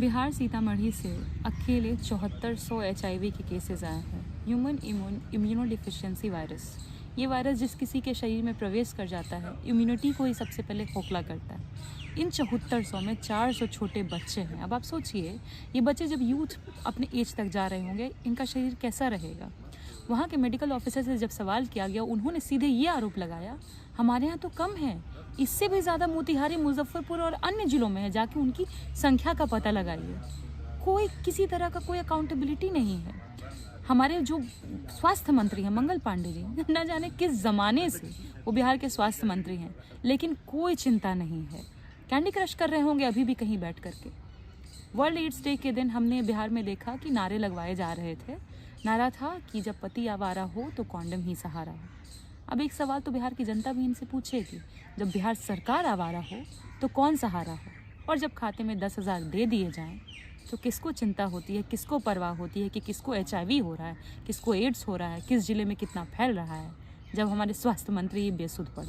बिहार सीतामढ़ी से अकेले 7400 HIV के केसेस आए हैं। ह्यूमन इम्यूनोडिफिशियेंसी वायरस, ये वायरस जिस किसी के शरीर में प्रवेश कर जाता है, इम्यूनिटी को ही सबसे पहले खोखला करता है। इन 7400 में 400 छोटे बच्चे हैं। अब आप सोचिए, ये बच्चे जब यूथ अपने एज तक जा रहे होंगे, इनका शरीर कैसा रहेगा। वहाँ के मेडिकल ऑफिसर से जब सवाल किया गया, उन्होंने सीधे ये आरोप लगाया, हमारे यहाँ तो कम है, इससे भी ज़्यादा मोतिहारी, मुजफ्फरपुर और अन्य जिलों में है, जाके उनकी संख्या का पता लगाइए। कोई किसी तरह का कोई अकाउंटेबिलिटी नहीं है। हमारे जो स्वास्थ्य मंत्री हैं मंगल पांडे जी, न जाने किस ज़माने से वो बिहार के स्वास्थ्य मंत्री हैं, लेकिन कोई चिंता नहीं है। कैंडी क्रश कर रहे होंगे अभी भी कहीं बैठ करके। वर्ल्ड एड्स डे के दिन हमने बिहार में देखा कि नारे लगवाए जा रहे थे। नारा था कि जब पति आवारा हो तो कॉन्डम ही सहारा हो। अब एक सवाल तो बिहार की जनता भी इनसे पूछेगी, जब बिहार सरकार आवारा हो तो कौन सहारा हो? और जब खाते में 10,000 दे दिए जाएं तो किसको चिंता होती है, किसको परवाह होती है कि किसको HIV हो रहा है, किसको एड्स हो रहा है, किस जिले में कितना फैल रहा है, जब हमारे स्वास्थ्य मंत्री बेसुध पड़े।